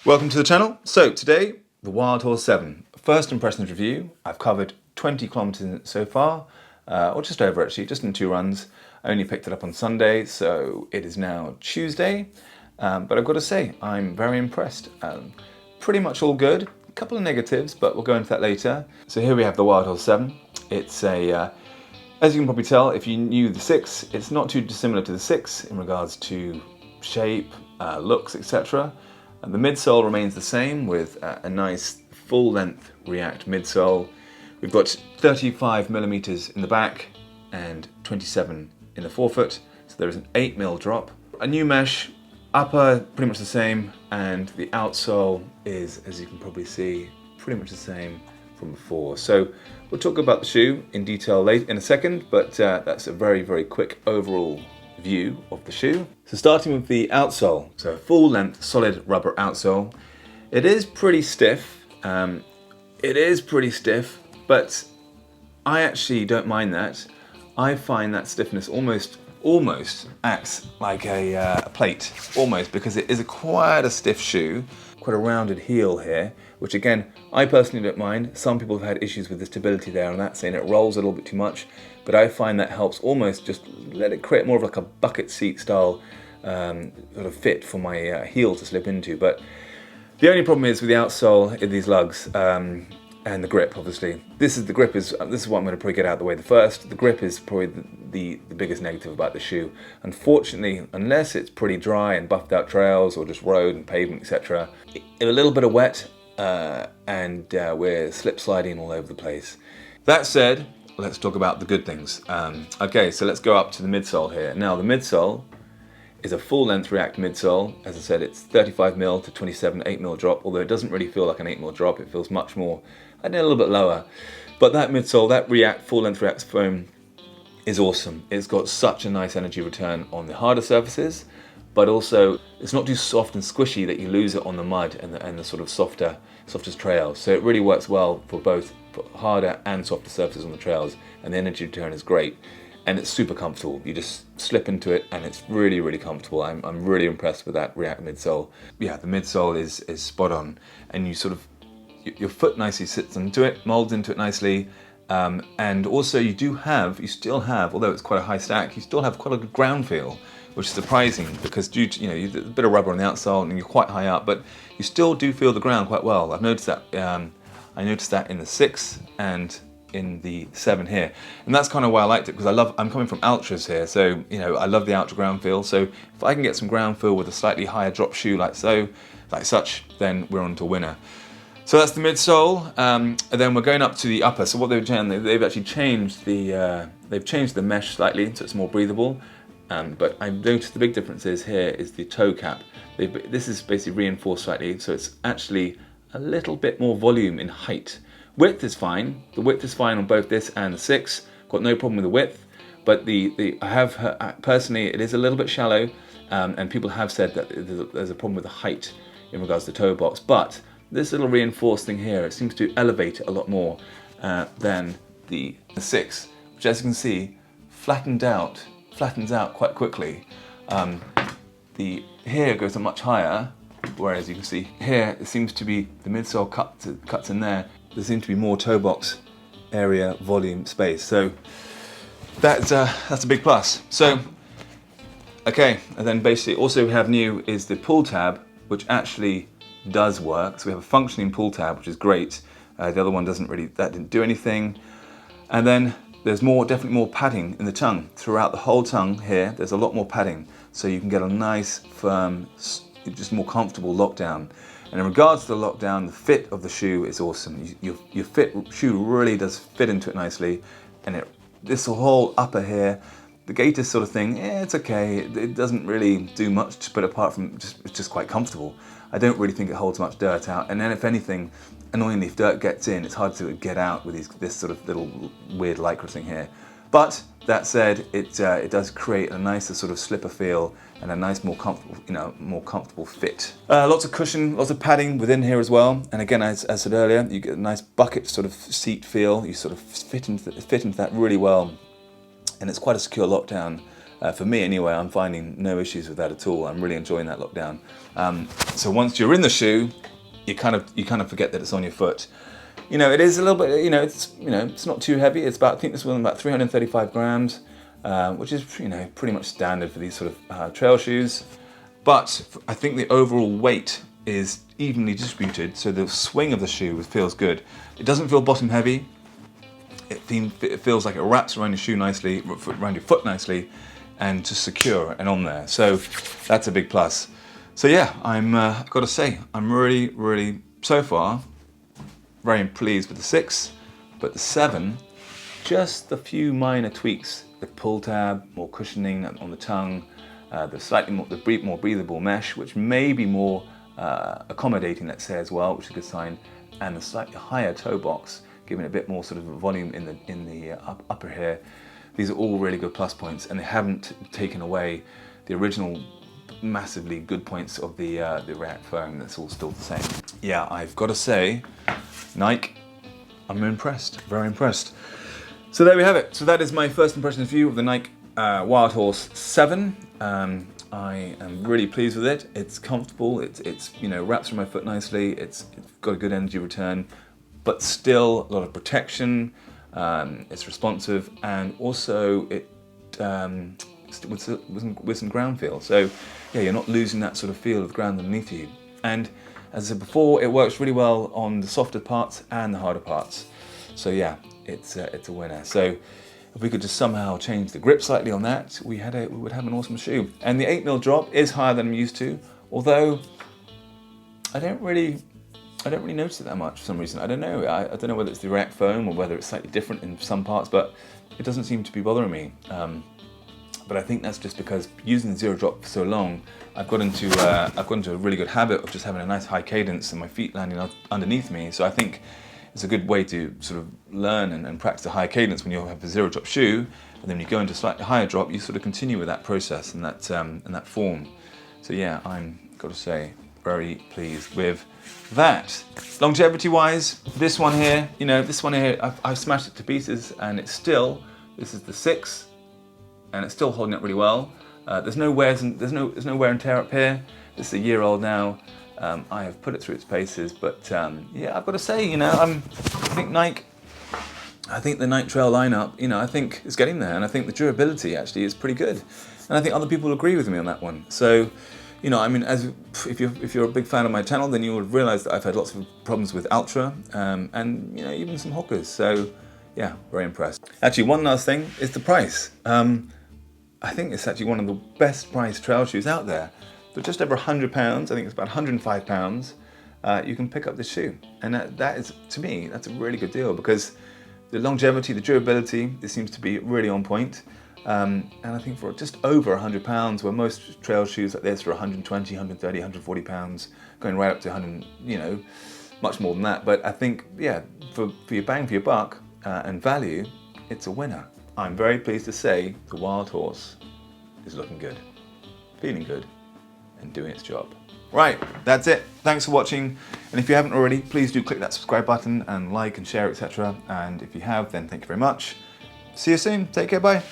Welcome to the channel. So today, the Wildhorse 7. First impressions review. I've covered 20 kilometers so far, or just over actually, just in 2 runs. I only picked it up on Sunday, so it is now Tuesday. But I've got to say, I'm very impressed. Pretty much all good. A couple of negatives, but we'll go into that later. So here we have the Wildhorse 7. It's a, as you can probably tell, if you knew the 6, it's not too dissimilar to the 6 in regards to shape, looks, etc. And the midsole remains the same with a nice full-length React midsole. We've got 35mm in the back and 27 in the forefoot, so there is an 8mm drop. A new mesh, upper pretty much the same, and the outsole is, as you can probably see, pretty much the same from before. So we'll talk about the shoe in detail later in a second, but that's a very, very quick overall view of the shoe. So starting with the outsole, so full length solid rubber outsole. It is pretty stiff. But I actually don't mind that. I find that stiffness almost acts like a plate, almost, because it is quite a stiff shoe, quite a rounded heel here, which again, I personally don't mind. Some people have had issues with the stability there on that, saying it rolls a little bit too much, but I find that helps almost just let it create more of like a bucket seat style sort of fit for my heel to slip into. But the only problem is with the outsole in these lugs, and the grip, obviously. This is what I'm going to probably get out of the way the first. The grip is probably the biggest negative about the shoe. Unfortunately, unless it's pretty dry and buffed out trails or just road and pavement, etc., a little bit of wet and we're slip sliding all over the place. That said, let's talk about the good things. Okay, so let's go up to the midsole here. Now the midsole is a full-length React midsole. As I said, it's 35mm to 27, 8mm drop, although it doesn't really feel like an 8mm drop. It feels much more, I think, a little bit lower. But that midsole, that full-length React foam is awesome. It's got such a nice energy return on the harder surfaces, but also it's not too soft and squishy that you lose it on the mud and the sort of softest trails. So it really works well for both harder and softer surfaces on the trails, and the energy return is great. And it's super comfortable. You just slip into it and it's really, really comfortable. I'm really impressed with that React midsole. Yeah, the midsole is spot on, and you sort of, your foot nicely sits into it, molds into it nicely, and also you still have, although it's quite a high stack, you still have quite a good ground feel, which is surprising because due to, you a bit of rubber on the outsole and you're quite high up, but you still do feel the ground quite well. I've noticed that. I noticed that in the 6 and in the 7 here, and that's kind of why I liked it, because I'm coming from ultras here, so I love the ultra ground feel. So if I can get some ground feel with a slightly higher drop shoe like such, then we're on to a winner. So that's the midsole, and then we're going up to the upper. So what they've done, they've actually changed the mesh slightly, so it's more breathable. But I noticed the big difference is here is the toe cap. This is basically reinforced slightly, so it's actually a little bit more volume in height. Width is fine. The width is fine on both this and the 6. Got no problem with the width, but personally, it is a little bit shallow, and people have said that there's a problem with the height in regards to toe box. But this little reinforced thing here, it seems to elevate it a lot more than the 6, which, as you can see, flattens out quite quickly. Here goes a much higher, whereas you can see here it seems to be the midsole cuts in there. There seems to be more toe box area, volume, space. So that's a big plus. So, okay, and then basically also we have new is the pull tab, which actually does work. So we have a functioning pull tab, which is great. The other one didn't do anything. And then there's definitely more padding in the tongue. Throughout the whole tongue here, there's a lot more padding. So you can get a nice, firm, just more comfortable lockdown. And in regards to the lockdown, the fit of the shoe is awesome. Your shoe really does fit into it nicely, and this whole upper here, the gaiter sort of thing, it's okay. It doesn't really do much, but apart from it's just quite comfortable. I don't really think it holds much dirt out. And then if anything, annoyingly, if dirt gets in, it's hard to get out with this sort of little weird lycra thing here. But that said, it does create a nicer sort of slipper feel and a nice, more comfortable fit. Lots of cushion, lots of padding within here as well. And again, as I said earlier, you get a nice bucket sort of seat feel. You sort of fit into that really well, and it's quite a secure lockdown. For me anyway, I'm finding no issues with that at all. I'm really enjoying that lockdown. So once you're in the shoe, you kind of forget that it's on your foot. It is a little bit, it's not too heavy. It's about, I think this was about 335 grams, which is, pretty much standard for these sort of trail shoes. But I think the overall weight is evenly distributed, so the swing of the shoe feels good. It doesn't feel bottom heavy. It feels like it wraps around your shoe nicely, around your foot nicely, and just secure and on there. So that's a big plus. So yeah, I've got to say, I'm really, really, so far, very pleased with the 6, but the 7, just a few minor tweaks. The pull tab, more cushioning on the tongue, the slightly more breathable mesh, which may be more accommodating, let's say, as well, which is a good sign, and the slightly higher toe box, giving it a bit more sort of volume in the upper here. These are all really good plus points, and they haven't taken away the original massively good points of the React foam. That's all still the same. Yeah, I've got to say, Nike, I'm impressed, very impressed. So there we have it. So that is my first impression of you of the Nike Wildhorse 7. I am really pleased with it. It's comfortable. It's wraps around my foot nicely. It's got a good energy return, but still a lot of protection. It's responsive, and also it with some ground feel. So yeah, you're not losing that sort of feel of the ground underneath you. And as I said before, it works really well on the softer parts and the harder parts. So yeah, it's a winner. So if we could just somehow change the grip slightly on that, we would have an awesome shoe. And the 8mm drop is higher than I'm used to, although I don't really notice it that much for some reason. I don't know. I don't know whether it's the React foam or whether it's slightly different in some parts, but it doesn't seem to be bothering me. But I think that's just because using the 0 drop for so long, I've got into a really good habit of just having a nice high cadence and my feet landing underneath me. So I think it's a good way to sort of learn and practice a high cadence when you have a 0 drop shoe, and then when you go into a slightly higher drop, you sort of continue with that process and that form. So yeah, I'm got to say, very pleased with that. Longevity-wise, this one here, I've smashed it to pieces, and this is the 6. And it's still holding up really well. There's no wear and tear up here. This is a year old now. I have put it through its paces, but yeah, I've got to say, I think the Nike Trail lineup, I think it's getting there, and I think the durability actually is pretty good, and I think other people agree with me on that one. So, if you're a big fan of my channel, then you will realize that I've had lots of problems with Ultra, and even some Hokas. So, yeah, very impressed. Actually, one last thing is the price. I think it's actually one of the best priced trail shoes out there. For just over £100, I think it's about £105, you can pick up this shoe. And that is, to me, that's a really good deal, because the longevity, the durability, this seems to be really on point. And I think for just over £100, where most trail shoes like this are 120, 130, 140 pounds, going right up to 100, much more than that. But I think, yeah, for your bang for your buck and value, it's a winner. I'm very pleased to say the Wildhorse is looking good, feeling good, and doing its job. Right, that's it. Thanks for watching. And if you haven't already, please do click that subscribe button and like and share, etc. And if you have, then thank you very much. See you soon. Take care. Bye.